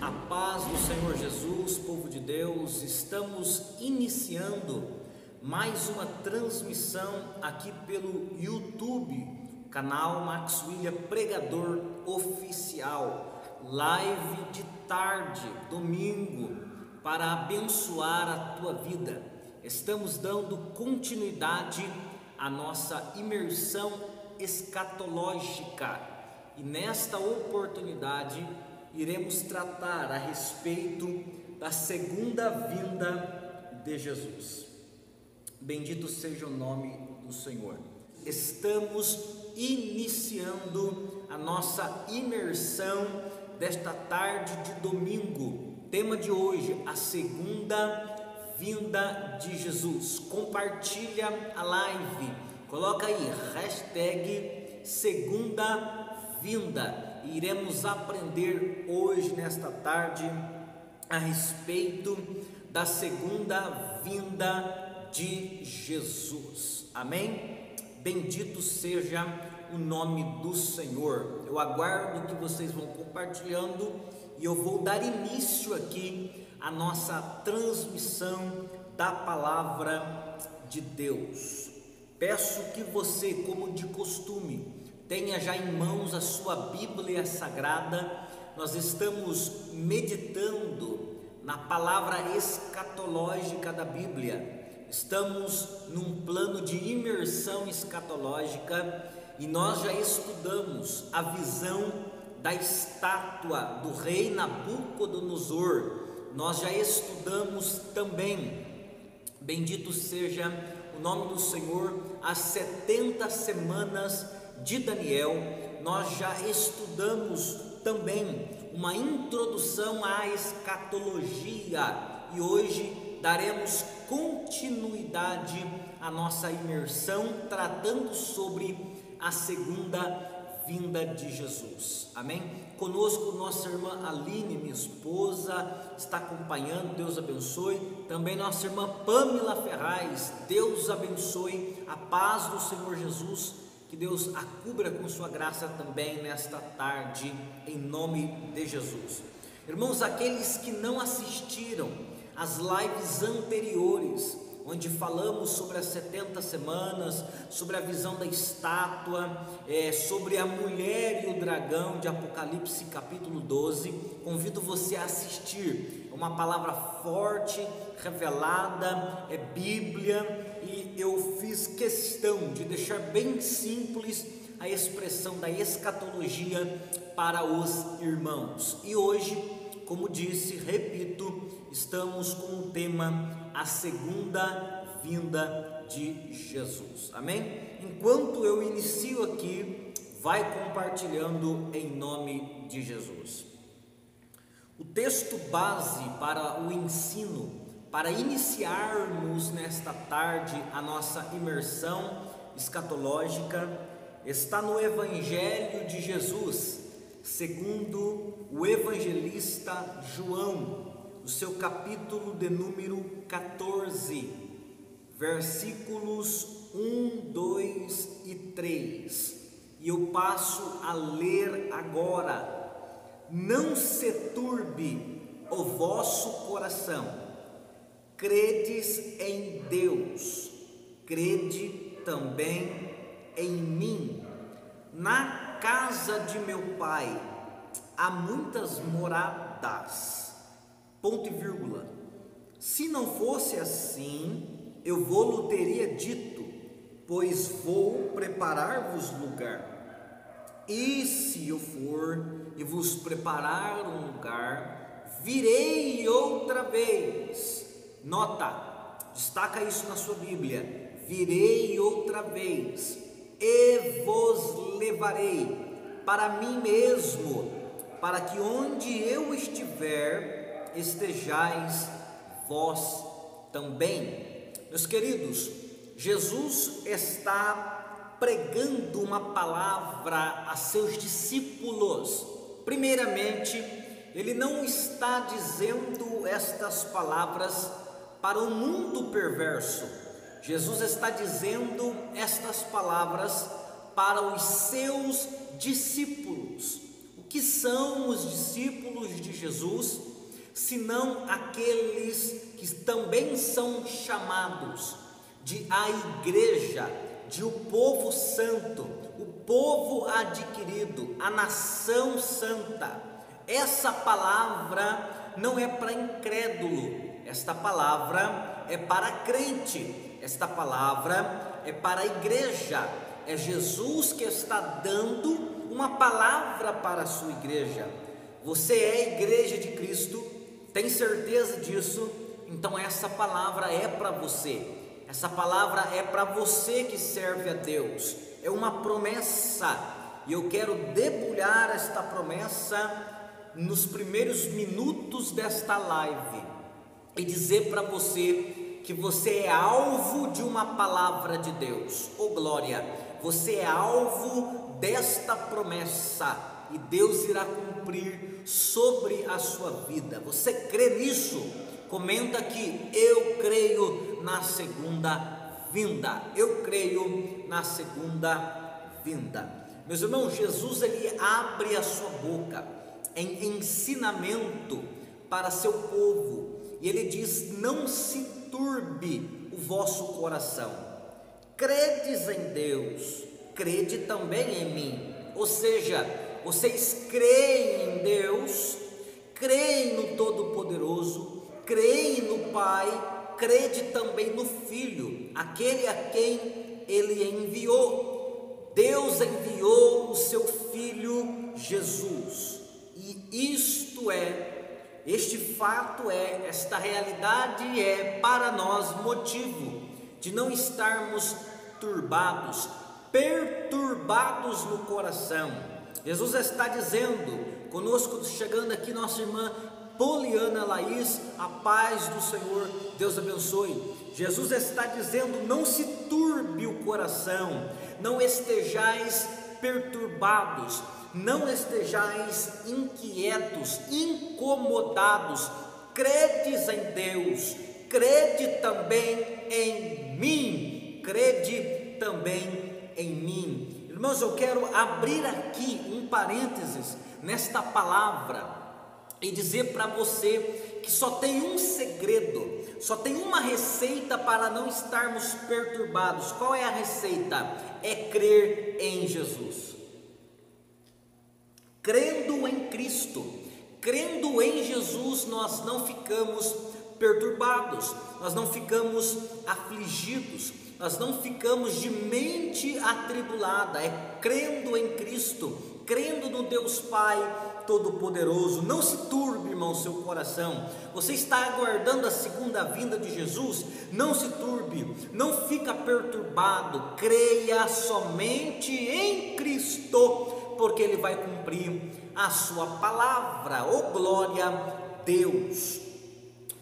A paz do Senhor Jesus, povo de Deus, estamos iniciando mais uma transmissão aqui pelo YouTube, canal Max William Pregador Oficial, live de tarde, domingo, para abençoar a tua vida. Estamos dando continuidade à nossa imersão escatológica e nesta oportunidade iremos tratar a respeito da segunda vinda de Jesus. Bendito seja o nome do Senhor. Estamos iniciando a nossa imersão desta tarde de domingo. Tema de hoje, a segunda vinda de Jesus. Compartilha a live, coloca aí, hashtag segunda vinda. Iremos aprender hoje, nesta tarde, a respeito da segunda vinda de Jesus. Amém? Bendito seja o nome do Senhor. Eu aguardo que vocês vão compartilhando e eu vou dar início aqui à nossa transmissão da palavra de Deus. Peço que você, como de costume, tenha já em mãos a sua Bíblia Sagrada. Nós estamos meditando na palavra escatológica da Bíblia. Estamos num plano de imersão escatológica e nós já estudamos a visão da estátua do rei Nabucodonosor. Nós já estudamos também, bendito seja o nome do Senhor, as 70 semanas de Daniel. Nós já estudamos também uma introdução à escatologia e hoje daremos continuidade à nossa imersão tratando sobre a segunda vinda de Jesus. Amém? Conosco nossa irmã Aline, minha esposa, está acompanhando. Deus abençoe. Também nossa irmã Pamela Ferraz. Deus abençoe. A paz do Senhor Jesus, que Deus a cubra com sua graça também nesta tarde, em nome de Jesus. Irmãos, aqueles que não assistiram às lives anteriores, onde falamos sobre as 70 semanas, sobre a visão da estátua, sobre a mulher e o dragão de Apocalipse capítulo 12, convido você a assistir. É uma palavra forte, revelada, é Bíblia, e eu fiz questão de deixar bem simples a expressão da escatologia para os irmãos. E hoje, como disse, repito, estamos com o tema a segunda vinda de Jesus. Amém? Enquanto eu inicio aqui, vai compartilhando em nome de Jesus. O texto base para o ensino, para iniciarmos nesta tarde a nossa imersão escatológica, está no Evangelho de Jesus, segundo o evangelista João, no seu capítulo de número 14, versículos 1, 2 e 3. E eu passo a ler agora. Não se turbe o vosso coração, credes em Deus, crede também em mim. Na casa de meu pai há muitas moradas, ponto e vírgula. Se não fosse assim, eu vou-lo teria dito, pois vou preparar-vos lugar. E se eu for e vos preparar um lugar, virei outra vez. Nota, destaca isso na sua Bíblia. Virei outra vez e vos levarei para mim mesmo, para que onde eu estiver, estejais vós também. Meus queridos, Jesus está pregando uma palavra a seus discípulos. Primeiramente, ele não está dizendo estas palavras para o mundo perverso. Jesus está dizendo estas palavras para os seus discípulos. O que são os discípulos de Jesus, senão aqueles que também são chamados de a igreja, de o povo santo, o povo adquirido, a nação santa. Essa palavra não é para incrédulo, esta palavra é para crente, esta palavra é para a igreja. É Jesus que está dando uma palavra para a sua igreja. Você é a igreja de Cristo, tem certeza disso? Então essa palavra é para você. Essa palavra é para você que serve a Deus. É uma promessa, e eu quero debulhar esta promessa nos primeiros minutos desta live e dizer para você que você é alvo de uma palavra de Deus. Oh glória! Você é alvo desta promessa e Deus irá cumprir sobre a sua vida. Você crê nisso? Comenta aqui: eu creio na segunda vinda. Eu creio na segunda vinda. Meus irmãos, Jesus ele abre a sua boca em ensinamento para seu povo e ele diz: não se turbe o vosso coração. Credes em Deus, crede também em mim. Ou seja, vocês creem em Deus, creem no Todo-Poderoso, creem no Pai, crede também no Filho, aquele a quem Ele enviou. Deus enviou o seu Filho Jesus, e este fato esta realidade é para nós motivo de não estarmos perturbados no coração. Jesus está dizendo conosco, chegando aqui, nossa irmã Poliana Laís, a paz do Senhor, Deus abençoe. Jesus está dizendo: não se turbe o coração, não estejais perturbados, não estejais inquietos, incomodados. Credes em Deus, crede também em mim, crede também em mim. Irmãos, eu quero abrir aqui um parênteses nesta palavra e dizer para você que só tem um segredo, só tem uma receita para não estarmos perturbados. Qual é a receita? É crer em Jesus. Crendo em Cristo, crendo em Jesus, nós não ficamos perturbados, nós não ficamos afligidos, nós não ficamos de mente atribulada. É crendo em Cristo, crendo no Deus Pai Todo-Poderoso. Não se turbe, irmão, seu coração. Você está aguardando a segunda vinda de Jesus? Não se turbe, não fica perturbado. Creia somente em Cristo, porque Ele vai cumprir a sua palavra. Oh glória a Deus!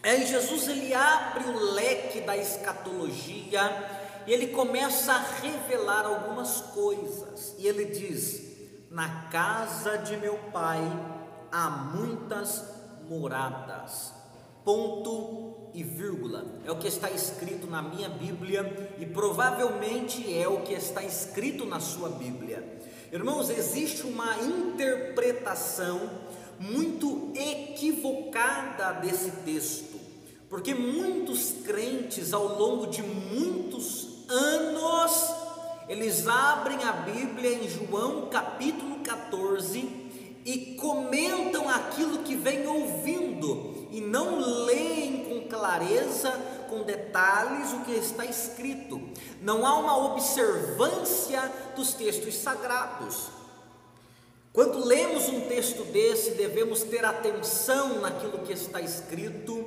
Em Jesus ele abre o leque da escatologia e ele começa a revelar algumas coisas. E ele diz: na casa de meu pai há muitas moradas. Ponto e vírgula. É o que está escrito na minha Bíblia e provavelmente é o que está escrito na sua Bíblia. Irmãos, existe uma interpretação muito equivocada desse texto, porque muitos crentes ao longo de muitos anos, eles abrem a Bíblia em João capítulo 14 e comentam aquilo que vem ouvindo e não leem com clareza, com detalhes o que está escrito. Não há uma observância dos textos sagrados. Quando lemos um texto desse, devemos ter atenção naquilo que está escrito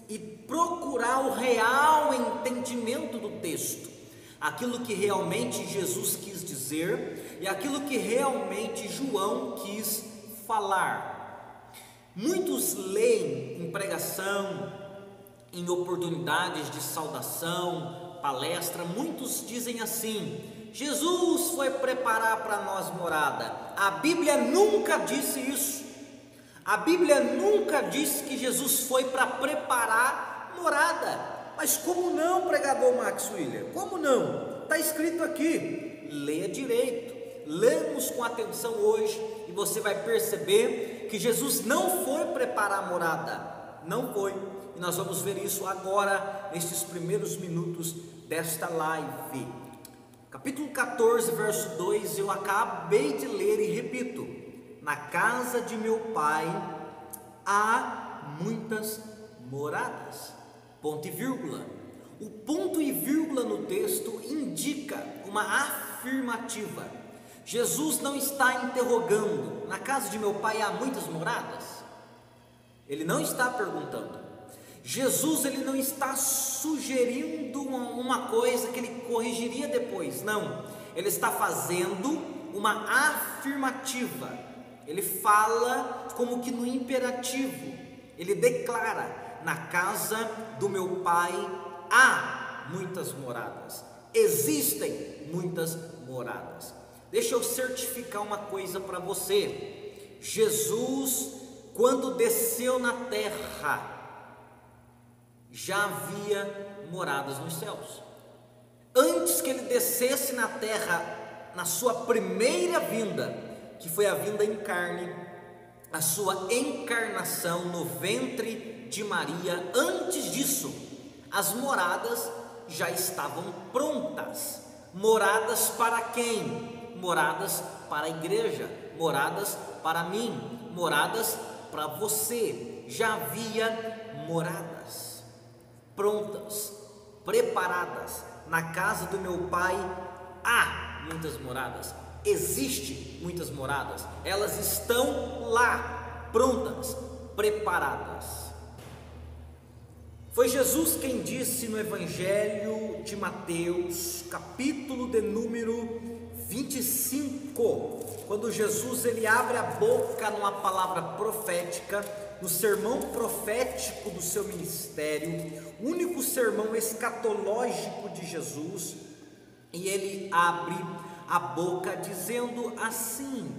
e procurar o real entendimento do texto, aquilo que realmente Jesus quis dizer e aquilo que realmente João quis falar. Muitos leem em pregação, em oportunidades de saudação, palestra, muitos dizem assim: Jesus foi preparar para nós morada. A Bíblia nunca disse isso. A Bíblia nunca disse que Jesus foi para preparar morada. Mas como não, pregador Max William? Como não? Está escrito aqui. Leia direito. Lemos com atenção hoje e você vai perceber que Jesus não foi preparar a morada, não foi, e nós vamos ver isso agora, nesses primeiros minutos desta live. Capítulo 14, verso 2, eu acabei de ler e repito: na casa de meu pai há muitas moradas, ponto e vírgula. O ponto e vírgula no texto indica uma afirmativa. Jesus não está interrogando: na casa de meu pai há muitas moradas? Ele não está perguntando. Jesus, ele não está sugerindo uma coisa que ele corrigiria depois, não. Ele está fazendo uma afirmativa. Ele fala como que no imperativo. Ele declara: na casa do meu pai há muitas moradas, existem muitas moradas. Deixa eu certificar uma coisa para você. Jesus, quando desceu na terra, já havia moradas nos céus. Antes que ele descesse na terra, na sua primeira vinda, que foi a vinda em carne, a sua encarnação no ventre de Maria, antes disso, as moradas já estavam prontas. Moradas para quem? Moradas para a igreja, moradas para mim, moradas para você. Já havia moradas prontas, preparadas. Na casa do meu pai há muitas moradas, existe muitas moradas, elas estão lá, prontas, preparadas. Foi Jesus quem disse no Evangelho de Mateus, capítulo de número 25, quando Jesus ele abre a boca numa palavra profética, no sermão profético do seu ministério, o único sermão escatológico de Jesus, e ele abre a boca dizendo assim: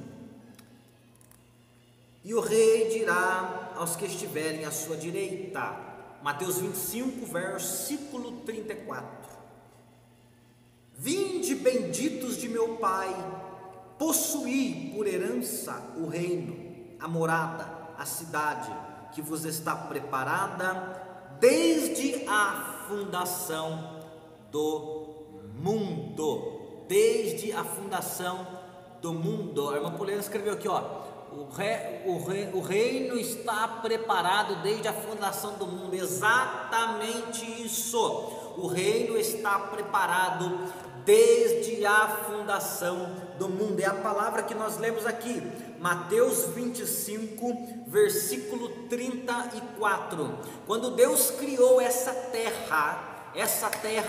e o rei dirá aos que estiverem à sua direita. Mateus 25, versículo 34: vinde, benditos de meu Pai, possuí por herança o reino, a morada, a cidade que vos está preparada desde a fundação do mundo. Desde a fundação do mundo. A irmã Poliana escreveu aqui, ó: o reino está preparado desde a fundação do mundo. Exatamente isso. O reino está preparado desde a fundação do mundo. É a palavra que nós lemos aqui, Mateus 25, versículo 34. Quando Deus criou essa terra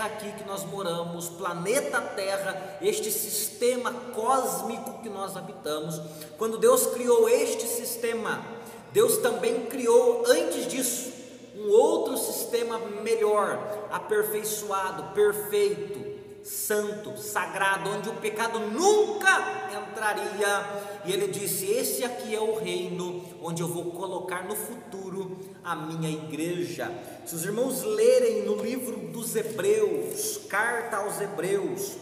aqui que nós moramos, planeta Terra, este sistema cósmico que nós habitamos, quando Deus criou este sistema, Deus também criou antes disso um outro sistema melhor, aperfeiçoado, perfeito, santo, sagrado, onde o pecado nunca entraria. E ele disse: esse aqui é o reino onde eu vou colocar no futuro a minha igreja. Se os irmãos lerem no livro dos Hebreus, carta aos Hebreus,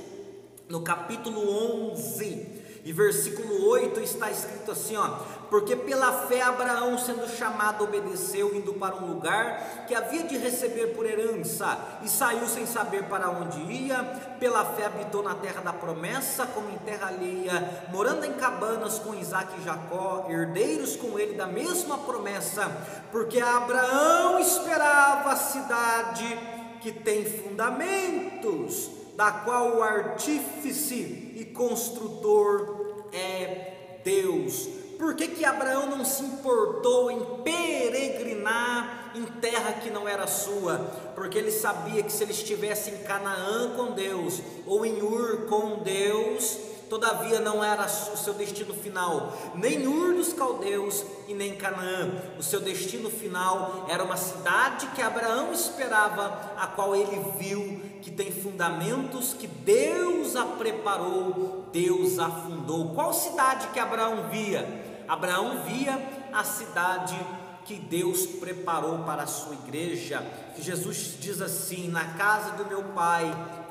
no capítulo 11 e versículo 8, está escrito assim, ó: porque pela fé Abraão, sendo chamado, obedeceu, indo para um lugar que havia de receber por herança, e saiu sem saber para onde ia. Pela fé habitou na terra da promessa, como em terra alheia, morando em cabanas com Isaque e Jacó, herdeiros com ele da mesma promessa, porque Abraão esperava a cidade que tem fundamentos, da qual o artífice e construtor é Deus. Por que Abraão não se importou em peregrinar em terra que não era sua? Porque ele sabia que se ele estivesse em Canaã com Deus, ou em Ur com Deus, todavia não era o seu destino final, nem Ur dos caldeus e nem Canaã. O seu destino final era uma cidade que Abraão esperava, a qual ele viu que tem fundamentos, que Deus a preparou, Deus a fundou. Qual cidade que Abraão via? Abraão via a cidade que Deus preparou para a sua igreja. Que Jesus diz assim: na casa do meu pai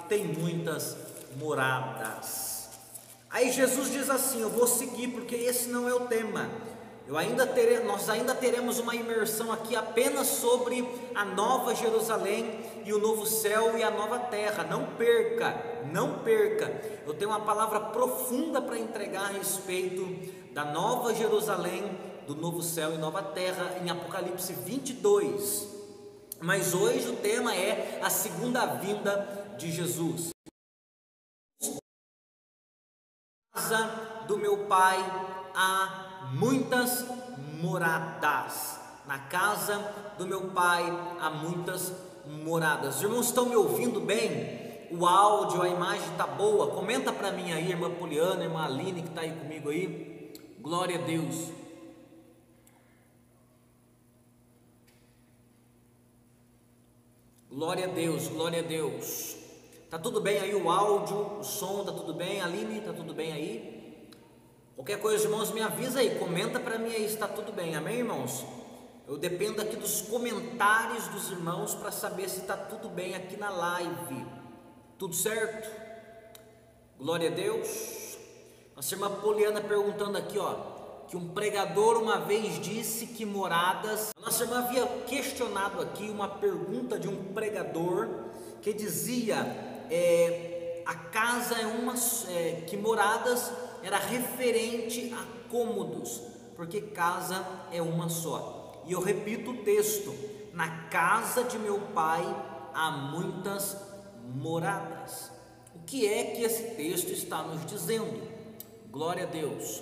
tem muitas moradas. Aí Jesus diz assim: eu vou seguir, porque esse não é o tema. Nós ainda teremos uma imersão aqui apenas sobre a nova Jerusalém e o novo céu e a nova terra. Não perca, não perca. Eu tenho uma palavra profunda para entregar a respeito da nova Jerusalém, do novo céu e nova terra, em Apocalipse 22. Mas hoje o tema é a segunda vinda de Jesus. Na casa do meu Pai há muitas moradas. Na casa do meu Pai há muitas moradas. Os irmãos estão me ouvindo bem? O áudio, a imagem está boa? Comenta para mim aí, irmã Poliana, irmã Aline, que está aí comigo aí. Glória a Deus. Glória a Deus, glória a Deus. Tá tudo bem aí o áudio, o som, tá tudo bem? Aline, tá tudo bem aí? Qualquer coisa, irmãos, me avisa aí, comenta para mim aí se está tudo bem, amém, irmãos? Eu dependo aqui dos comentários dos irmãos para saber se está tudo bem aqui na live. Tudo certo? Glória a Deus. Nossa irmã Poliana perguntando aqui, ó, que um pregador uma vez disse que moradas. A nossa irmã havia questionado aqui uma pergunta de um pregador que dizia a casa que moradas era referente a cômodos, porque casa é uma só. E eu repito o texto: na casa de meu Pai há muitas moradas. O que é que esse texto está nos dizendo? Glória a Deus.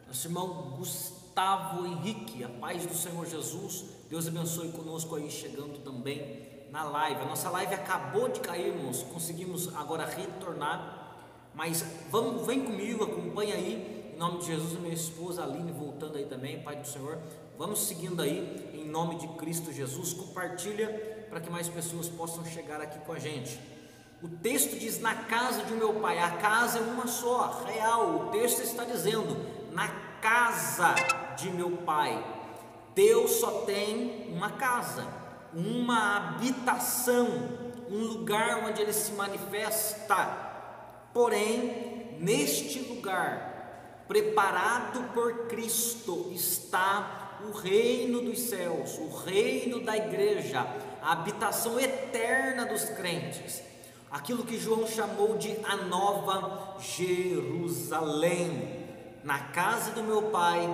Nosso irmão Gustavo Henrique, a paz do Senhor Jesus, Deus abençoe conosco aí, chegando também na live. A nossa live acabou de cair, irmãos, conseguimos agora retornar. Mas vem comigo, acompanha aí, em nome de Jesus. A minha esposa Aline voltando aí também, Pai do Senhor, vamos seguindo aí, em nome de Cristo Jesus. Compartilha para que mais pessoas possam chegar aqui com a gente. O texto diz: na casa de meu Pai. A casa é uma só, real. O texto está dizendo: na casa de meu Pai. Deus só tem uma casa, uma habitação, um lugar onde Ele se manifesta. Porém, neste lugar, preparado por Cristo, está o reino dos céus, o reino da igreja, a habitação eterna dos crentes, aquilo que João chamou de a nova Jerusalém. Na casa do meu Pai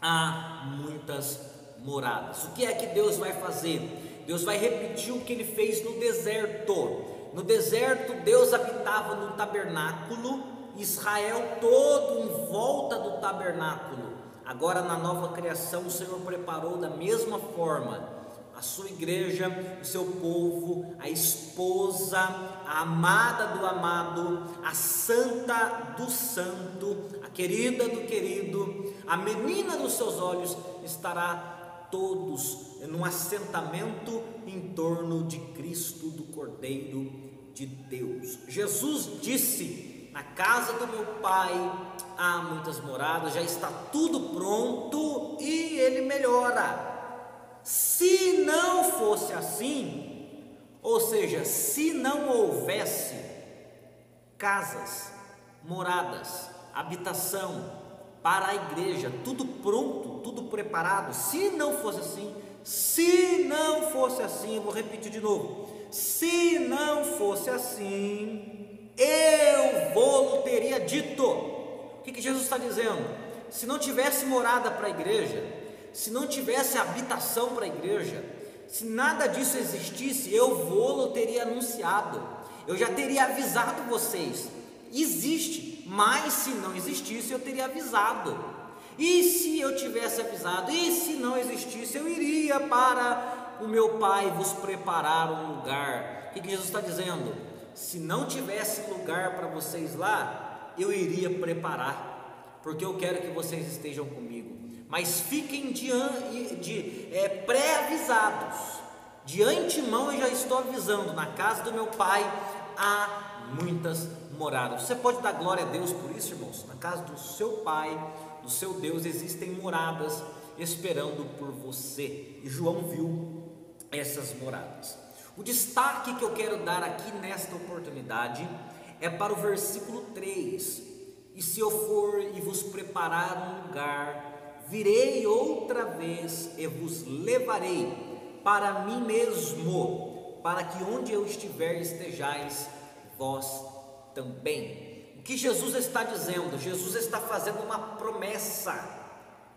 há muitas moradas. O que é que Deus vai fazer? Deus vai repetir o que Ele fez no deserto. No deserto, Deus habitava no tabernáculo, Israel todo em volta do tabernáculo. Agora, na nova criação, o Senhor preparou da mesma forma a sua igreja, o seu povo, a esposa, a amada do amado, a santa do santo, a querida do querido, a menina dos seus olhos, estará todos num assentamento em torno de Cristo, do Cordeiro de Deus. Jesus disse: na casa do meu Pai há muitas moradas, já está tudo pronto e Ele melhora. Se não fosse assim, ou seja, se não houvesse casas, moradas, habitação para a igreja, tudo pronto, tudo preparado, se não fosse assim, eu vou repetir de novo: se não fosse assim, eu vou teria dito. O que Jesus está dizendo? Se não tivesse morada para a igreja, se não tivesse habitação para a igreja, se nada disso existisse, eu vou teria anunciado, eu já teria avisado vocês. Existe, mas se não existisse, eu teria avisado. E se eu tivesse avisado, e se não existisse, eu iria para o meu Pai vos preparar um lugar. O que Jesus está dizendo? Se não tivesse lugar para vocês lá, eu iria preparar, porque eu quero que vocês estejam comigo. Mas fiquem pré-avisados, de antemão eu já estou avisando: na casa do meu Pai há muitas moradas. Você pode dar glória a Deus por isso, irmãos? Na casa do seu Pai, do seu Deus, existem moradas esperando por você. E João viu essas moradas. O destaque que eu quero dar aqui nesta oportunidade é para o versículo 3, E se eu for e vos preparar um lugar, virei outra vez e vos levarei para mim mesmo, para que onde eu estiver estejais vós também. O que Jesus está dizendo? Jesus está fazendo uma promessa.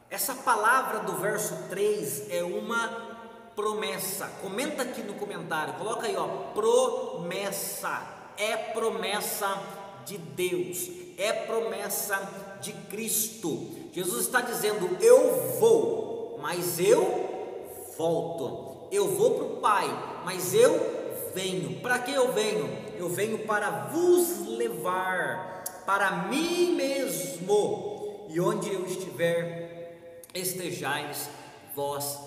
Essa palavra do verso 3 é uma promessa. Comenta aqui no comentário, coloca aí, promessa. É promessa de Deus, é promessa de Cristo. Jesus está dizendo: eu vou, mas eu volto. Eu vou para o Pai, mas eu venho. Para que eu venho? Eu venho para vos levar para mim mesmo, e onde eu estiver, estejais vós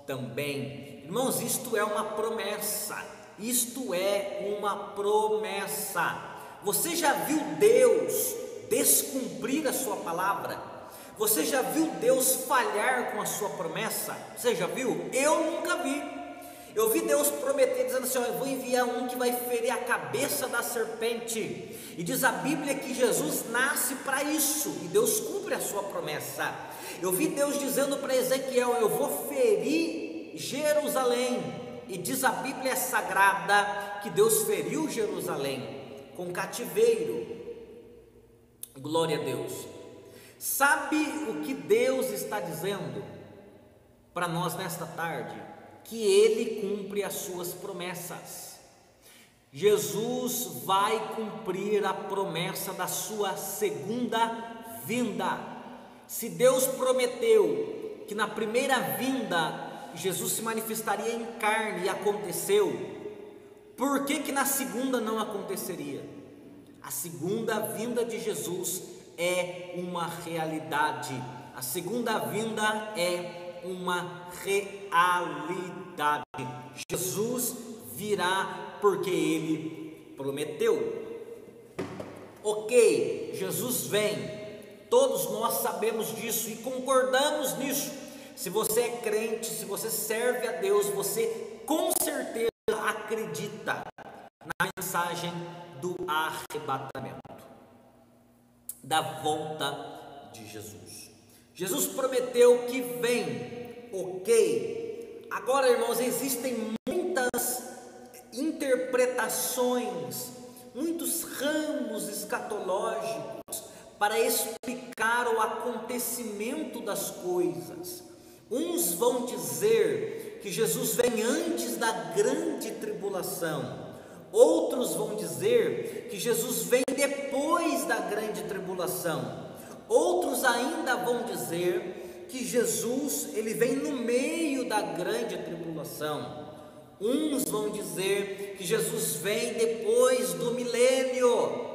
também. Irmãos, isto é uma promessa. Isto é uma promessa. Você já viu Deus descumprir a sua palavra? Você já viu Deus falhar com a sua promessa? Você já viu? Eu nunca vi. Eu vi Deus prometer, dizendo assim: eu vou enviar um que vai ferir a cabeça da serpente. E diz a Bíblia que Jesus nasce para isso, e Deus cumpre a sua promessa. Eu vi Deus dizendo para Ezequiel: eu vou ferir Jerusalém. E diz a Bíblia sagrada que Deus feriu Jerusalém com cativeiro. Glória a Deus. Sabe o que Deus está dizendo para nós nesta tarde? Que Ele cumpre as suas promessas. Jesus vai cumprir a promessa da sua segunda vinda. Se Deus prometeu que na primeira vinda Jesus se manifestaria em carne e aconteceu, por que na segunda não aconteceria? A segunda vinda de Jesus é uma realidade. A segunda vinda é uma realidade. Jesus virá porque Ele prometeu. Ok, Jesus vem. Todos nós sabemos disso e concordamos nisso. Se você é crente, se você serve a Deus, você com certeza acredita na mensagem do arrebatamento, da volta de Jesus. Jesus prometeu que vem, ok. Agora, irmãos, existem muitas interpretações, muitos ramos escatológicos para explicar o acontecimento das coisas. Uns vão dizer que Jesus vem antes da grande tribulação. Outros vão dizer que Jesus vem depois da grande tribulação. Outros ainda vão dizer que Jesus, ele vem no meio da grande tribulação. Uns vão dizer que Jesus vem depois do milênio.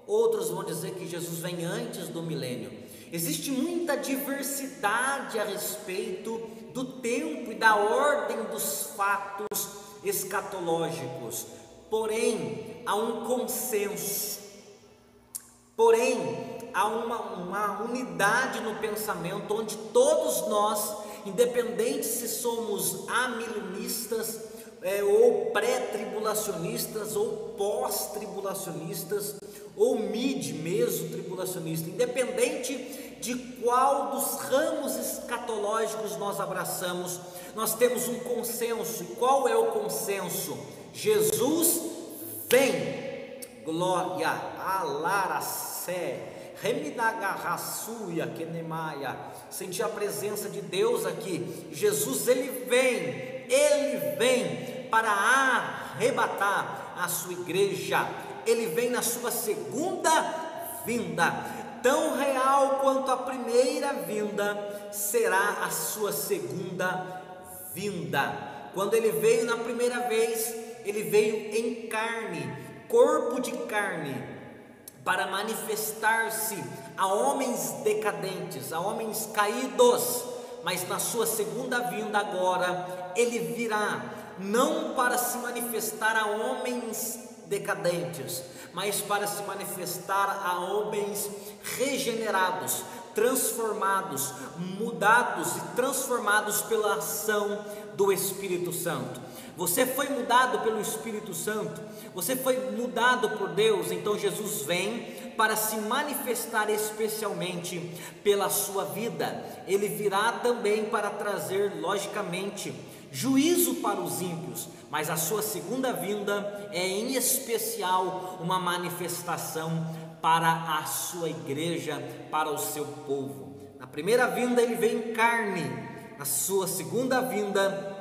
Outros vão dizer que Jesus vem antes do milênio. Existe muita diversidade a respeito do tempo e da ordem dos fatos escatológicos. Porém, há um consenso. Porém, há uma unidade no pensamento, onde todos nós, independente se somos amilenistas, ou pré-tribulacionistas, ou pós-tribulacionistas, ou meso-tribulacionista, independente de qual dos ramos escatológicos nós abraçamos, nós temos um consenso. E qual é o consenso? Jesus vem. Glória a Laracé, Reminagarraçuia, Kenemaia. Sentir a presença de Deus aqui. Jesus, ele vem para arrebatar a sua igreja. Ele vem na sua segunda vinda. Tão real quanto a primeira vinda será a sua segunda vinda. Quando ele veio na primeira vez, ele veio em carne, corpo de carne, para manifestar-se a homens decadentes, a homens caídos. Mas na sua segunda vinda agora, ele virá não para se manifestar a homens decadentes, mas para se manifestar a homens regenerados, transformados, mudados e transformados pela ação do Espírito Santo. Você foi mudado pelo Espírito Santo, você foi mudado por Deus, então Jesus vem para se manifestar especialmente pela sua vida. Ele virá também para trazer, logicamente, juízo para os ímpios, mas a sua segunda vinda é em especial uma manifestação para a sua igreja, para o seu povo. Na primeira vinda ele vem em carne, na sua segunda vinda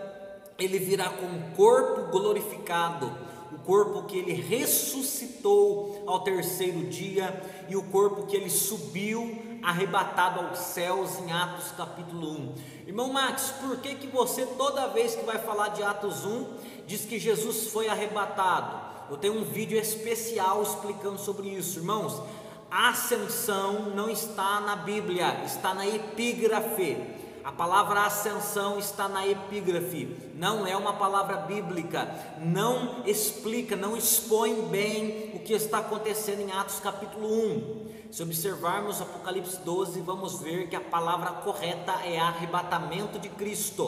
ele virá com um corpo glorificado, o corpo que ele ressuscitou ao terceiro dia e o corpo que ele subiu arrebatado aos céus em Atos capítulo 1. Irmão Max, por que você toda vez que vai falar de Atos 1 diz que Jesus foi arrebatado? Eu tenho um vídeo especial explicando sobre isso, irmãos. A ascensão não está na Bíblia, está na epígrafe. A palavra ascensão está na epígrafe, não é uma palavra bíblica, não explica, não expõe bem o que está acontecendo em Atos capítulo 1. Se observarmos Apocalipse 12, vamos ver que a palavra correta é arrebatamento de Cristo.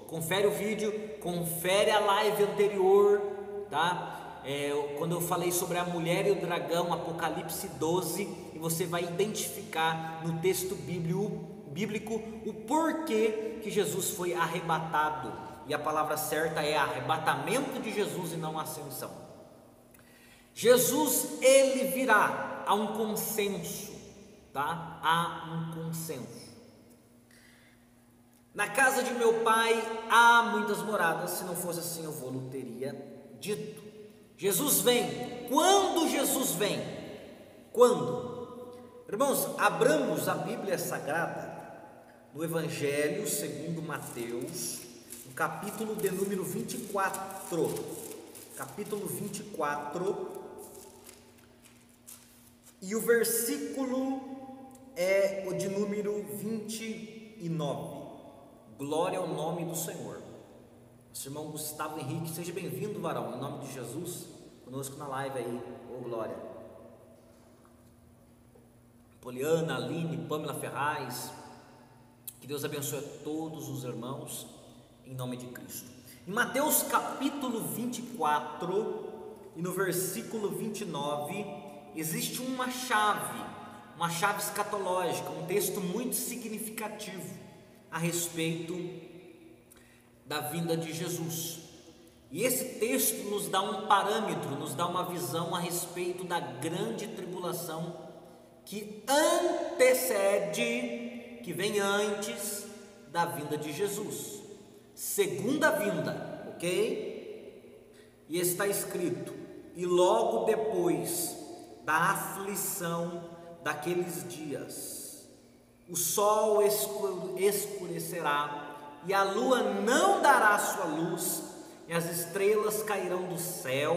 Confere o vídeo, confere a live anterior, tá? Quando eu falei sobre a mulher e o dragão, Apocalipse 12, e você vai identificar no texto bíblico o porquê que Jesus foi arrebatado, e a palavra certa é arrebatamento de Jesus e não ascensão. Jesus, ele virá, há um consenso, tá? Há um consenso. Na casa de meu pai há muitas moradas, se não fosse assim eu vou-lhe teria dito. Jesus vem. Quando Jesus vem? Quando? Irmãos, abramos a Bíblia Sagrada no Evangelho segundo Mateus, no capítulo de número 24, capítulo 24, e o versículo é o de número 29, glória ao nome do Senhor. Nosso irmão Gustavo Henrique, seja bem-vindo, varão, em nome de Jesus, conosco na live aí, ô glória. Poliana, Aline, Pamela Ferraz, que Deus abençoe a todos os irmãos, em nome de Cristo. Em Mateus capítulo 24, e no versículo 29, existe uma chave escatológica, um texto muito significativo a respeito da vinda de Jesus. E esse texto nos dá um parâmetro, nos dá uma visão a respeito da grande tribulação que antecede, que vem antes da vinda de Jesus. Segunda vinda, ok? E está escrito: e logo depois da aflição daqueles dias, o sol escurecerá, e a lua não dará sua luz, e as estrelas cairão do céu,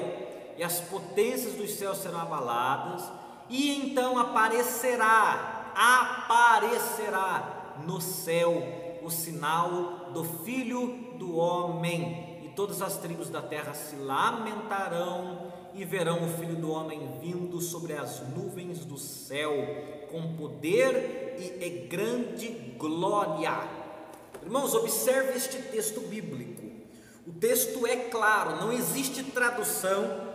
e as potências dos céus serão abaladas, e então aparecerá no céu o sinal do Filho do Homem, e todas as tribos da terra se lamentarão, e verão o Filho do Homem vindo sobre as nuvens do céu, com poder e grande glória. Irmãos, observe este texto bíblico. O texto é claro, não existe tradução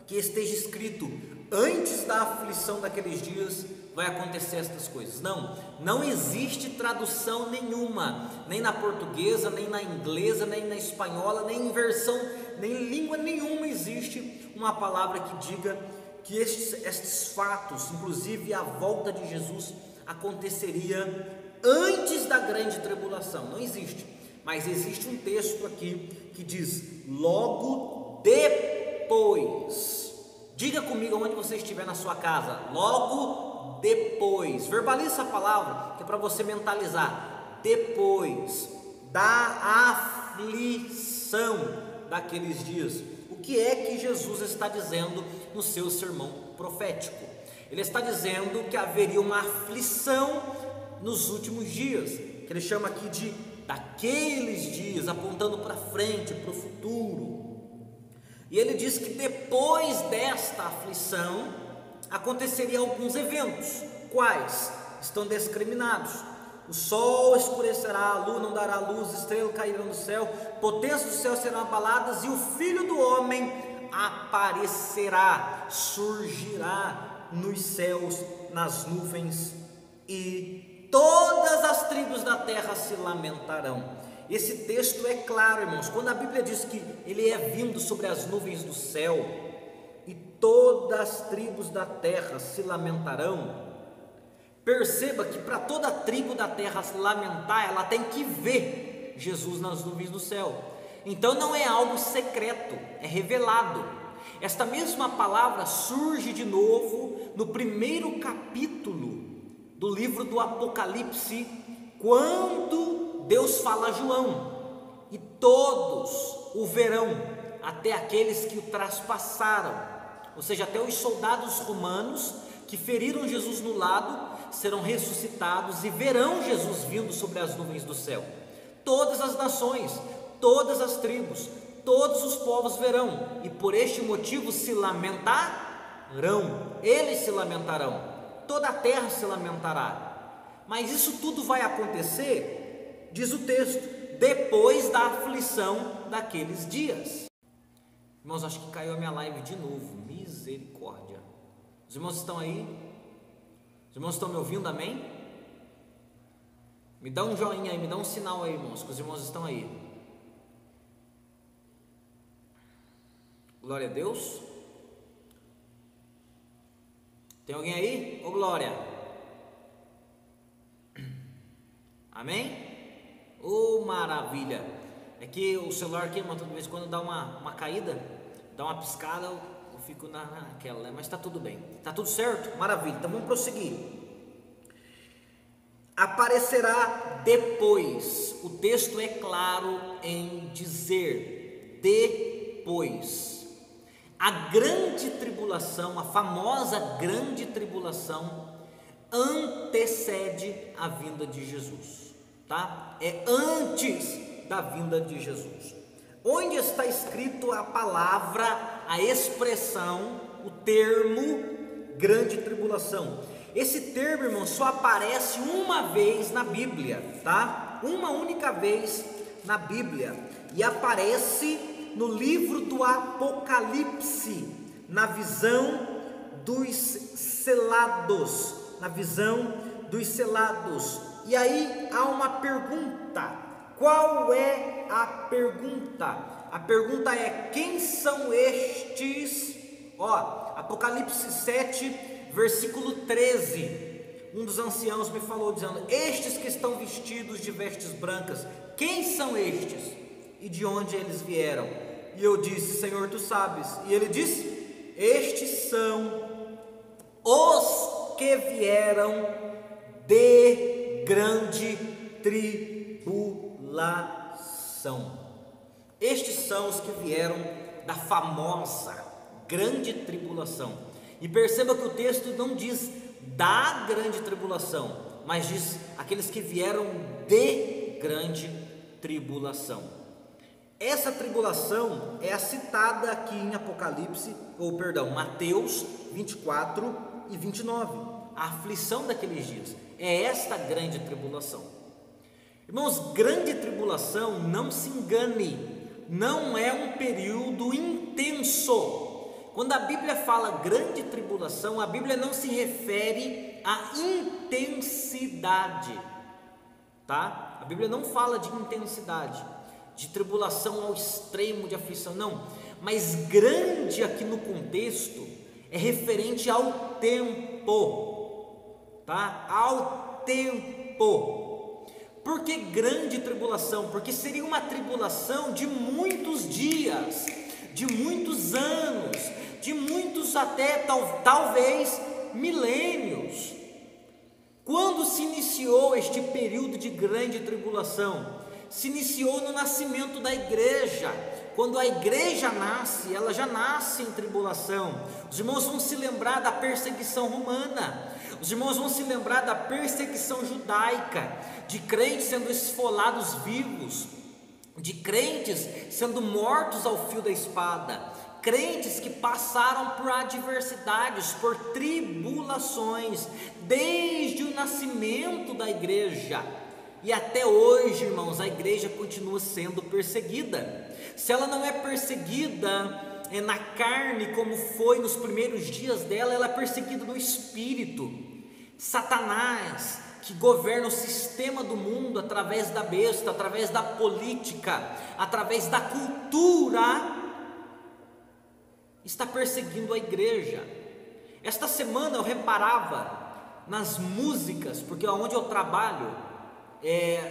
que esteja escrito: antes da aflição daqueles dias vai acontecer estas coisas. Não existe tradução nenhuma, nem na portuguesa, nem na inglesa, nem na espanhola, nem em versão, nem em língua nenhuma existe uma palavra que diga que estes fatos, inclusive a volta de Jesus, aconteceria antes da grande tribulação. Não existe, mas existe um texto aqui que diz logo depois. Diga comigo onde você estiver na sua casa, logo depois. Verbalize essa palavra, que é para você mentalizar. Depois da aflição daqueles dias. O que é que Jesus está dizendo no seu sermão profético? Ele está dizendo que haveria uma aflição nos últimos dias, que ele chama aqui de daqueles dias, apontando para frente, para o futuro. E ele diz que depois desta aflição aconteceriam alguns eventos. Quais? estão discriminados. O sol escurecerá, a lua não dará luz, estrelas cairão do céu, potências do céu serão abaladas, e o Filho do Homem aparecerá, surgirá nos céus, nas nuvens, e todas as tribos da terra se lamentarão. Esse texto é claro, irmãos. Quando a Bíblia diz que ele é vindo sobre as nuvens do céu, e todas as tribos da terra se lamentarão, perceba que para toda a tribo da terra se lamentar, ela tem que ver Jesus nas nuvens do céu. Então não é algo secreto, é revelado. Esta mesma palavra surge de novo no primeiro capítulo do livro do Apocalipse, quando Deus fala a João, e todos o verão, até aqueles que o traspassaram, ou seja, até os soldados romanos que feriram Jesus no lado, serão ressuscitados e verão Jesus vindo sobre as nuvens do céu. Todas as nações, todas as tribos, todos os povos verão, e por este motivo se lamentarão. Eles se lamentarão, toda a terra se lamentará. Mas isso tudo vai acontecer, diz o texto, depois da aflição daqueles dias. Irmãos, acho que caiu a minha live de novo, misericórdia. Os irmãos estão aí? Os irmãos estão me ouvindo, amém? Me dá um joinha aí, me dá um sinal aí, irmãos, que os irmãos estão aí. Glória a Deus. Tem alguém aí? Ô glória. Amém? Ô maravilha. É que o celular aqui, irmão, toda vez quando dá uma caída, dá uma piscada, eu fico naquela, né? Mas está tudo bem, está tudo certo? Maravilha, então vamos prosseguir. Aparecerá depois, o texto é claro em dizer depois. A grande tribulação, a famosa grande tribulação, antecede a vinda de Jesus, tá? É antes da vinda de Jesus. Onde está escrito a palavra, a expressão, o termo grande tribulação? Esse termo, irmão, só aparece uma vez na Bíblia, tá? Uma única vez na Bíblia, e aparece no livro do Apocalipse, na visão dos selados, na visão dos selados. E aí há uma pergunta. Qual é a pergunta? A pergunta é: quem são estes? Apocalipse 7, versículo 13. Um dos anciãos me falou dizendo: estes que estão vestidos de vestes brancas, quem são estes? E de onde eles vieram? E eu disse: Senhor, tu sabes. E ele disse: estes são os que vieram de grande tribulação. Estes são os que vieram da famosa grande tribulação. E perceba que o texto não diz da grande tribulação, mas diz aqueles que vieram de grande tribulação. Essa tribulação é a citada aqui em Mateus 24 e 29. A aflição daqueles dias é esta grande tribulação. Irmãos, grande tribulação, não se engane, não é um período intenso. Quando a Bíblia fala grande tribulação, a Bíblia não se refere à intensidade, tá? A Bíblia não fala de intensidade, de tribulação ao extremo de aflição, não. Mas grande aqui no contexto é referente ao tempo, tá? Ao tempo. Por que grande tribulação? Porque seria uma tribulação de muitos dias, de muitos anos, de muitos até talvez milênios. Quando se iniciou este período de grande tribulação? Se iniciou no nascimento da igreja. Quando a igreja nasce, ela já nasce em tribulação. Os irmãos vão se lembrar da perseguição romana, os irmãos vão se lembrar da perseguição judaica, de crentes sendo esfolados vivos, de crentes sendo mortos ao fio da espada. crentes que passaram por adversidades, por tribulações, desde o nascimento da igreja. E até hoje, irmãos, a igreja continua sendo perseguida. Se ela não é perseguida na carne, como foi nos primeiros dias dela, ela é perseguida no espírito. Satanás, que governa o sistema do mundo através da besta, através da política, através da cultura, está perseguindo a igreja. Esta semana eu reparava nas músicas, porque onde eu trabalho,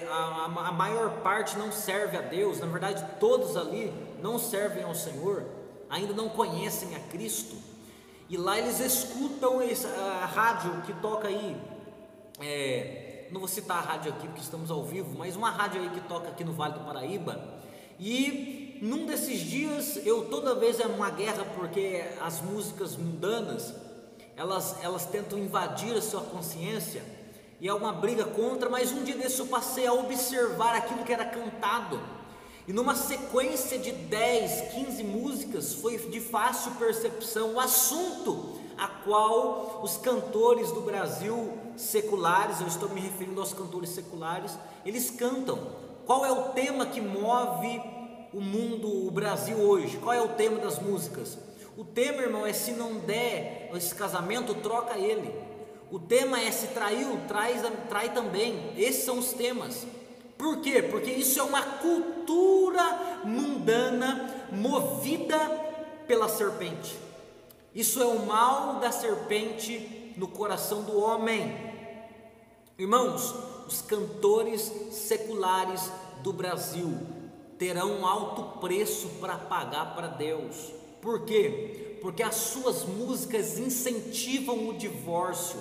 a maior parte não serve a Deus. Na verdade, todos ali não servem ao Senhor, ainda não conhecem a Cristo. E lá eles escutam a rádio que toca aí, não vou citar a rádio aqui porque estamos ao vivo, mas uma rádio aí que toca aqui no Vale do Paraíba. E num desses dias, toda vez é uma guerra, porque as músicas mundanas, elas tentam invadir a sua consciência, e é uma briga contra. Mas um dia desse eu passei a observar aquilo que era cantado, e numa sequência de 10, 15 músicas, foi de fácil percepção o assunto a qual os cantores do Brasil seculares, eu estou me referindo aos cantores seculares, eles cantam. Qual é o tema que move o mundo, o Brasil hoje? Qual é o tema das músicas? O tema, irmão, é: se não der esse casamento, troca ele. O tema é: se traiu, trai também. Esses são os temas. Por quê? Porque isso é uma cultura mundana movida pela serpente. Isso é o mal da serpente no coração do homem. Irmãos, os cantores seculares do Brasil terão um alto preço para pagar para Deus. Por quê? Porque as suas músicas incentivam o divórcio,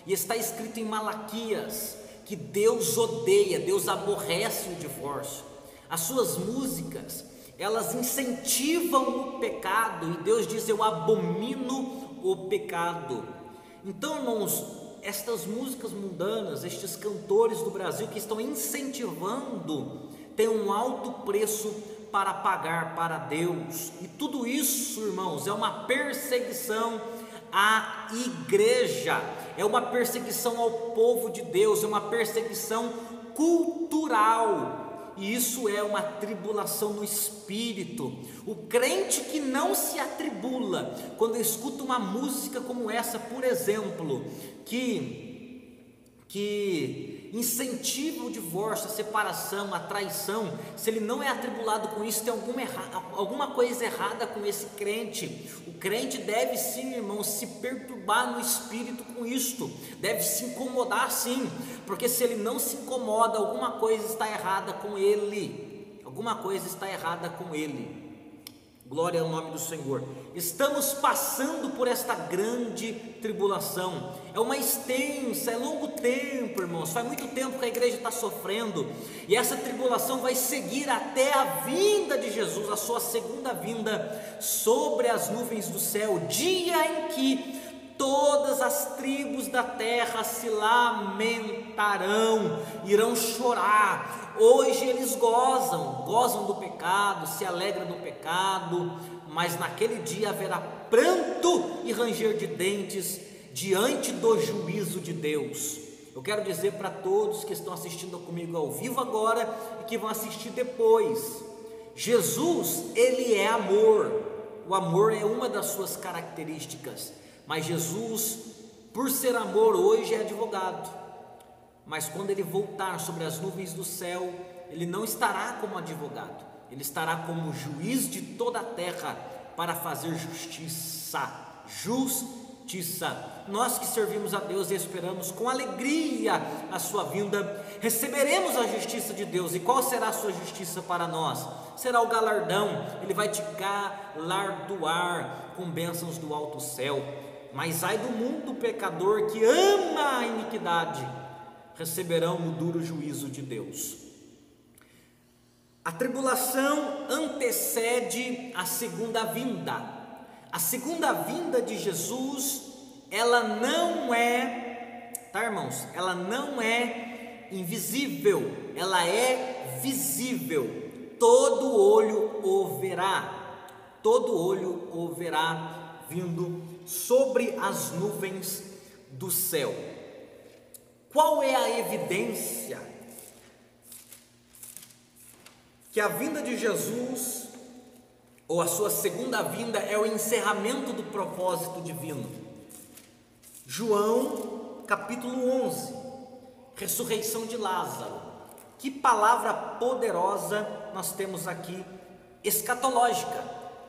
e está escrito em Malaquias que Deus odeia, Deus aborrece o divórcio. As suas músicas, elas incentivam o pecado, e Deus diz: eu abomino o pecado. Então, irmãos, estas músicas mundanas, estes cantores do Brasil que estão incentivando, têm um alto preço para pagar para Deus. E tudo isso, irmãos, é uma perseguição à igreja, é uma perseguição ao povo de Deus, é uma perseguição cultural, e isso é uma tribulação no espírito. O crente que não se atribula, quando escuta uma música como essa, por exemplo, que incentiva o divórcio, a separação, a traição, se ele não é atribulado com isso, tem alguma coisa errada com esse crente. O crente deve sim, irmão, se perturbar no espírito com isto, deve se incomodar sim, porque se ele não se incomoda, alguma coisa está errada com ele, alguma coisa está errada com ele. Glória ao nome do Senhor. Estamos passando por esta grande tribulação. É uma extensa, é longo tempo, irmãos. Faz muito tempo que a igreja está sofrendo, e essa tribulação vai seguir até a vinda de Jesus, a sua segunda vinda sobre as nuvens do céu, dia em que todas as tribos da terra se lamentarão, irão chorar. Hoje eles gozam do pecado, se alegram do pecado, mas naquele dia haverá pranto e ranger de dentes diante do juízo de Deus. Eu quero dizer para todos que estão assistindo comigo ao vivo agora e que vão assistir depois: Jesus, ele é amor. O amor é uma das suas características, mas Jesus, por ser amor, hoje é advogado. Mas quando ele voltar sobre as nuvens do céu, ele não estará como advogado, ele estará como juiz de toda a terra para fazer justiça. Nós que servimos a Deus e esperamos com alegria a sua vinda, receberemos a justiça de Deus. E qual será a sua justiça para nós? Será o galardão, ele vai te galardoar com bênçãos do alto céu. Mas ai do mundo pecador que ama a iniquidade, receberão o duro juízo de Deus. A tribulação antecede a segunda vinda. A segunda vinda de Jesus, ela não é, tá, irmãos? Ela não é invisível, ela é visível. Todo olho o verá. todo olho o verá vindo sobre as nuvens do céu. Qual é a evidência que a vinda de Jesus, ou a sua segunda vinda, é o encerramento do propósito divino? João capítulo 11, ressurreição de Lázaro. Que palavra poderosa nós temos aqui, escatológica,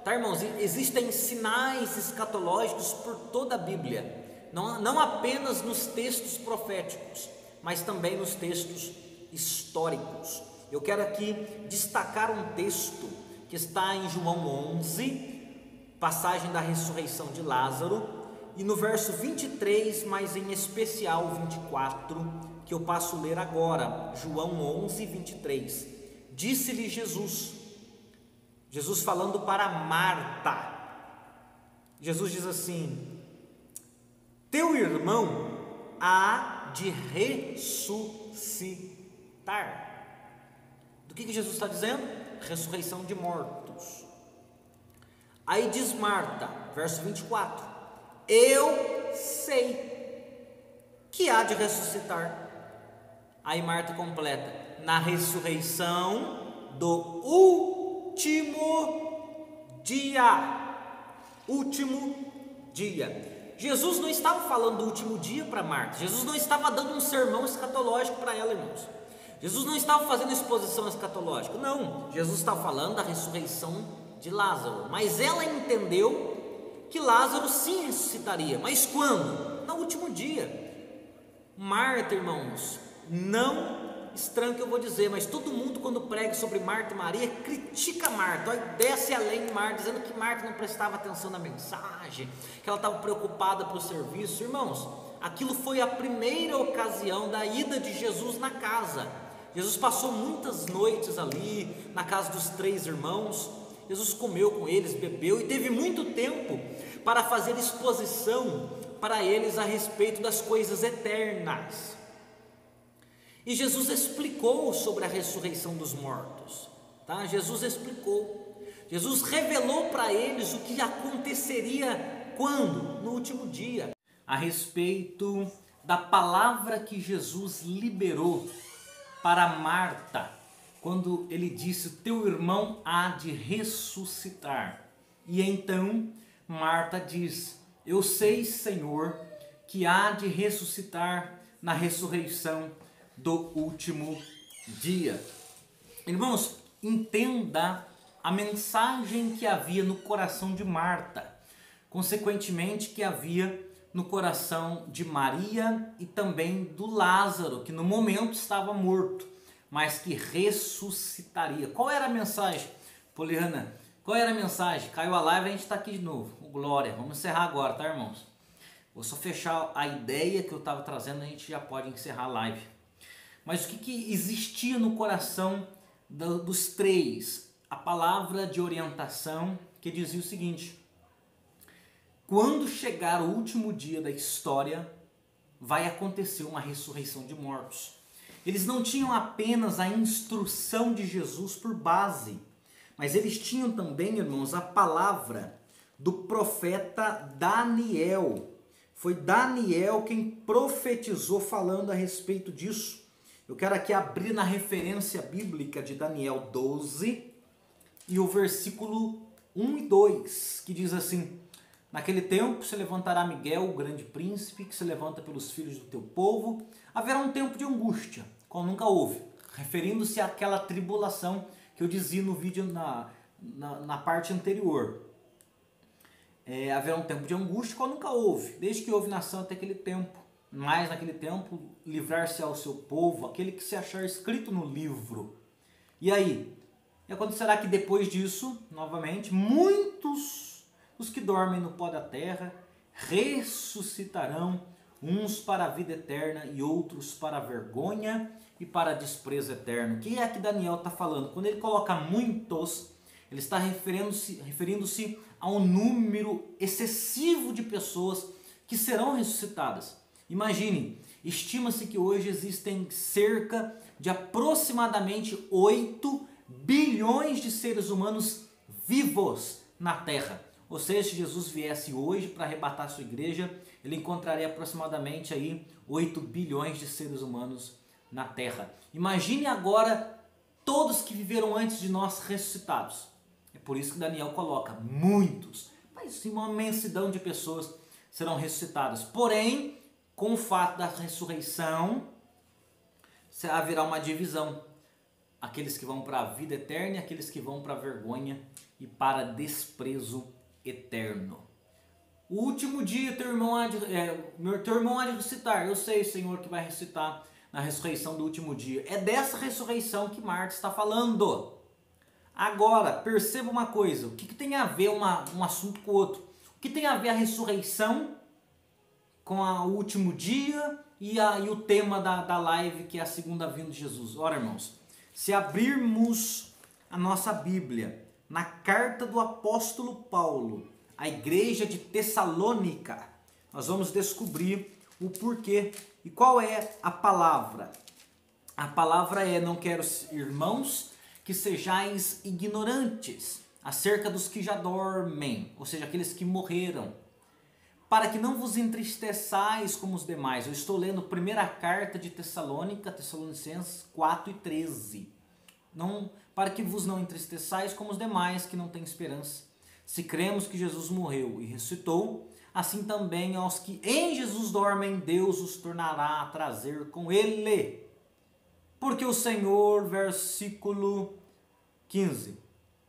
tá, irmãos? Existem sinais escatológicos por toda a Bíblia, não apenas nos textos proféticos, mas também nos textos históricos. Eu quero aqui destacar um texto que está em João 11, passagem da ressurreição de Lázaro, e no verso 23, mas em especial 24, que eu passo a ler agora. João 11, 23. Disse-lhe Jesus falando para Marta, Jesus diz assim: teu irmão há de ressuscitar. Do que Jesus está dizendo? Ressurreição de mortos. Aí diz Marta, verso 24: eu sei que há de ressuscitar. Aí Marta completa: na ressurreição do último dia. Último dia. Jesus não estava falando do último dia para Marta. Jesus não estava dando um sermão escatológico para ela, irmãos. Jesus não estava fazendo exposição escatológica. Não, Jesus estava falando da ressurreição de Lázaro. Mas ela entendeu que Lázaro sim ressuscitaria. Mas quando? No último dia. Marta, irmãos, não estranho o que eu vou dizer, mas todo mundo, quando prega sobre Marta e Maria, critica Marta, desce além de Marta, dizendo que Marta não prestava atenção na mensagem, que ela estava preocupada para o serviço. Irmãos, aquilo foi a primeira ocasião da ida de Jesus na casa. Jesus passou muitas noites ali na casa dos 3 irmãos. Jesus comeu com eles, bebeu e teve muito tempo para fazer exposição para eles a respeito das coisas eternas. E Jesus explicou sobre a ressurreição dos mortos, tá? Jesus explicou, Jesus revelou para eles o que aconteceria quando? No último dia, a respeito da palavra que Jesus liberou para Marta, quando ele disse: teu irmão há de ressuscitar. E então Marta diz: eu sei, Senhor, que há de ressuscitar na ressurreição do último dia. Irmãos, entenda a mensagem que havia no coração de Marta, consequentemente que havia no coração de Maria e também do Lázaro, que no momento estava morto, mas que ressuscitaria. Qual era a mensagem, Poliana? Qual era a mensagem? Caiu a live, a gente está aqui de novo. Glória, vamos encerrar agora, tá, irmãos? Vou só fechar a ideia que eu estava trazendo, a gente já pode encerrar a live. Mas o que existia no coração dos 3? A palavra de orientação que dizia o seguinte: quando chegar o último dia da história, vai acontecer uma ressurreição de mortos. Eles não tinham apenas a instrução de Jesus por base, mas eles tinham também, irmãos, a palavra do profeta Daniel. Foi Daniel quem profetizou falando a respeito disso. Eu quero aqui abrir na referência bíblica de Daniel 12 e o versículo 1 e 2, que diz assim: naquele tempo se levantará Miguel, o grande príncipe, que se levanta pelos filhos do teu povo. Haverá um tempo de angústia, qual nunca houve, referindo-se àquela tribulação que eu dizia no vídeo na parte anterior. Haverá um tempo de angústia, qual nunca houve, desde que houve nação até aquele tempo. Mas naquele tempo livrar-se ao seu povo, aquele que se achar escrito no livro. E aí? E acontecerá que depois disso, novamente, muitos os que dormem no pó da terra ressuscitarão, uns para a vida eterna e outros para a vergonha e para a desprezo eterno. O que é que Daniel está falando? Quando ele coloca muitos, ele está referindo-se a um número excessivo de pessoas que serão ressuscitadas. Imagine, estima-se que hoje existem cerca de aproximadamente 8 bilhões de seres humanos vivos na terra. Ou seja, se Jesus viesse hoje para arrebatar a sua igreja, ele encontraria aproximadamente aí 8 bilhões de seres humanos na terra. Imagine agora todos que viveram antes de nós ressuscitados. É por isso que Daniel coloca muitos, mas sim uma imensidão de pessoas serão ressuscitadas. Porém, com o fato da ressurreição, haverá uma divisão. Aqueles que vão para a vida eterna e aqueles que vão para a vergonha e para desprezo eterno. O último dia teu irmão há de ressuscitar. Eu sei, Senhor, que vai ressuscitar na ressurreição do último dia. É dessa ressurreição que Marta está falando. Agora, perceba uma coisa. O que tem a ver um assunto com o outro? O que tem a ver a ressurreição com o último dia e o tema da live, que é a segunda vinda de Jesus? Ora, irmãos, se abrirmos a nossa Bíblia na carta do apóstolo Paulo à igreja de Tessalônica, nós vamos descobrir o porquê. E qual é a palavra? A palavra é: não quero, irmãos, que sejais ignorantes acerca dos que já dormem, ou seja, aqueles que morreram, para que não vos entristeçais como os demais. Eu estou lendo a primeira carta de Tessalônica, Tessalonicenses 4:13. Não, para que vos não entristeçais como os demais que não têm esperança. Se cremos que Jesus morreu e ressuscitou, assim também aos que em Jesus dormem, Deus os tornará a trazer com ele. Porque o Senhor, versículo 15,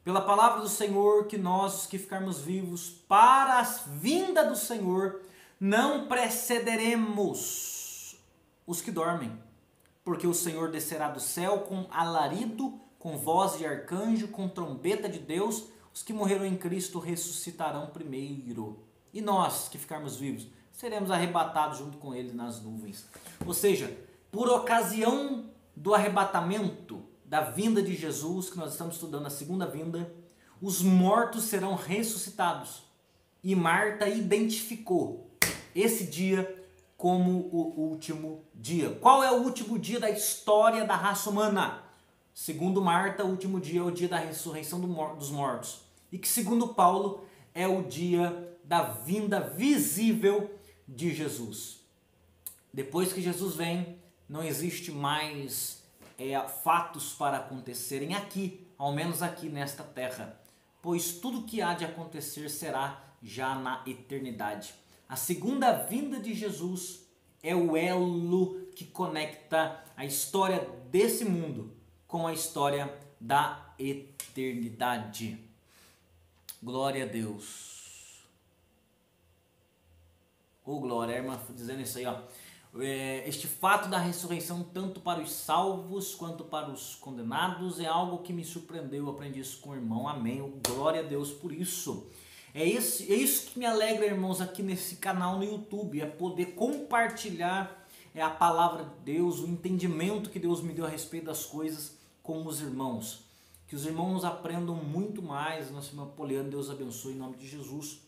pela palavra do Senhor, que nós, os que ficarmos vivos, para a vinda do Senhor, não precederemos os que dormem. Porque o Senhor descerá do céu com alarido, com voz de arcanjo, com trombeta de Deus. Os que morreram em Cristo ressuscitarão primeiro. E nós, que ficarmos vivos, seremos arrebatados junto com ele nas nuvens. Ou seja, por ocasião do arrebatamento, da vinda de Jesus, que nós estamos estudando a segunda vinda, os mortos serão ressuscitados. E Marta identificou esse dia como o último dia. Qual é o último dia da história da raça humana? Segundo Marta, o último dia é o dia da ressurreição dos mortos. E que, segundo Paulo, é o dia da vinda visível de Jesus. Depois que Jesus vem, não existe mais fatos para acontecerem aqui, ao menos aqui nesta terra, pois tudo que há de acontecer será já na eternidade. A segunda vinda de Jesus é o elo que conecta a história desse mundo com a história da eternidade. Glória a Deus. Oh, glória, a irmã dizendo isso aí, ó. Este fato da ressurreição, tanto para os salvos quanto para os condenados, é algo que me surpreendeu. Eu aprendi isso com o irmão. Amém. Glória a Deus por isso. É isso que me alegra, irmãos, aqui nesse canal no YouTube. É poder compartilhar a palavra de Deus, o entendimento que Deus me deu a respeito das coisas com os irmãos. Que os irmãos aprendam muito mais. Nosso irmão Poliano, Deus abençoe em nome de Jesus.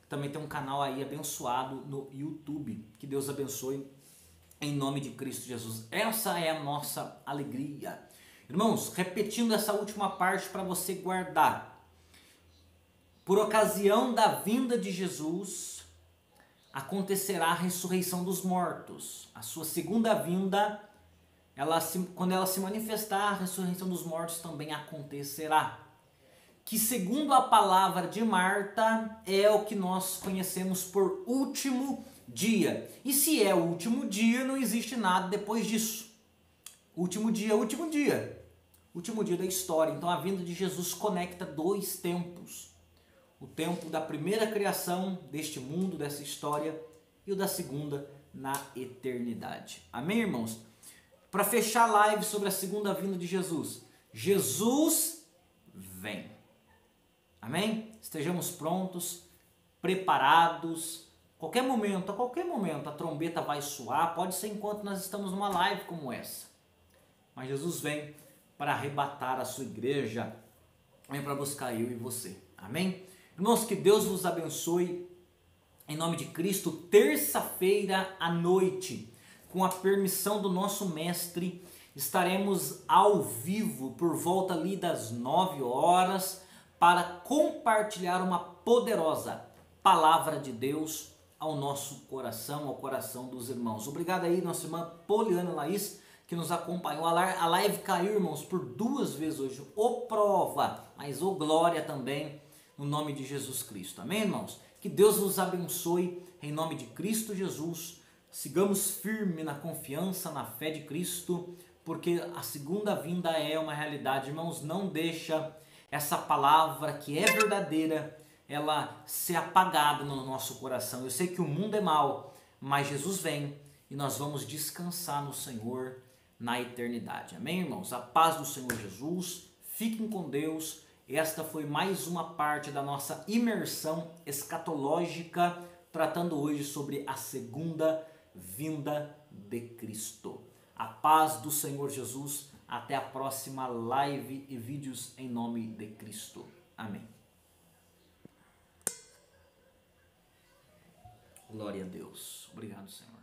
Também tem um canal aí abençoado no YouTube. Que Deus abençoe em nome de Cristo Jesus. Essa é a nossa alegria. Irmãos, repetindo essa última parte para você guardar. Por ocasião da vinda de Jesus, acontecerá a ressurreição dos mortos. A sua segunda vinda, quando ela se manifestar, a ressurreição dos mortos também acontecerá. Que, segundo a palavra de Marta, é o que nós conhecemos por último dia. E se é o último dia, não existe nada depois disso. Último dia, último dia. Último dia da história. Então a vinda de Jesus conecta dois tempos. O tempo da primeira criação deste mundo, dessa história, e o da segunda na eternidade. Amém, irmãos? Para fechar a live sobre a segunda vinda de Jesus. Jesus vem. Amém? Estejamos prontos, preparados. A qualquer momento a trombeta vai soar. Pode ser enquanto nós estamos numa live como essa. Mas Jesus vem para arrebatar a sua igreja. Vem para buscar eu e você. Amém? Irmãos, que Deus vos abençoe. Em nome de Cristo, terça-feira à noite, com a permissão do nosso mestre, estaremos ao vivo por volta ali das 9 horas para compartilhar uma poderosa palavra de Deus ao nosso coração, ao coração dos irmãos. Obrigado aí, nossa irmã Poliana Laís, que nos acompanhou. A live caiu, irmãos, por 2 vezes hoje. Ô prova, mas ô glória também, no nome de Jesus Cristo. Amém, irmãos? Que Deus vos abençoe, em nome de Cristo Jesus. Sigamos firme na confiança, na fé de Cristo, porque a segunda vinda é uma realidade. Irmãos, não deixa essa palavra que é verdadeira, ela ser apagada no nosso coração. Eu sei que o mundo é mau, mas Jesus vem e nós vamos descansar no Senhor na eternidade. Amém, irmãos? A paz do Senhor Jesus. Fiquem com Deus. Esta foi mais uma parte da nossa imersão escatológica, tratando hoje sobre a segunda vinda de Cristo. A paz do Senhor Jesus. Até a próxima live e vídeos em nome de Cristo. Amém. Glória a Deus. Obrigado, Senhor.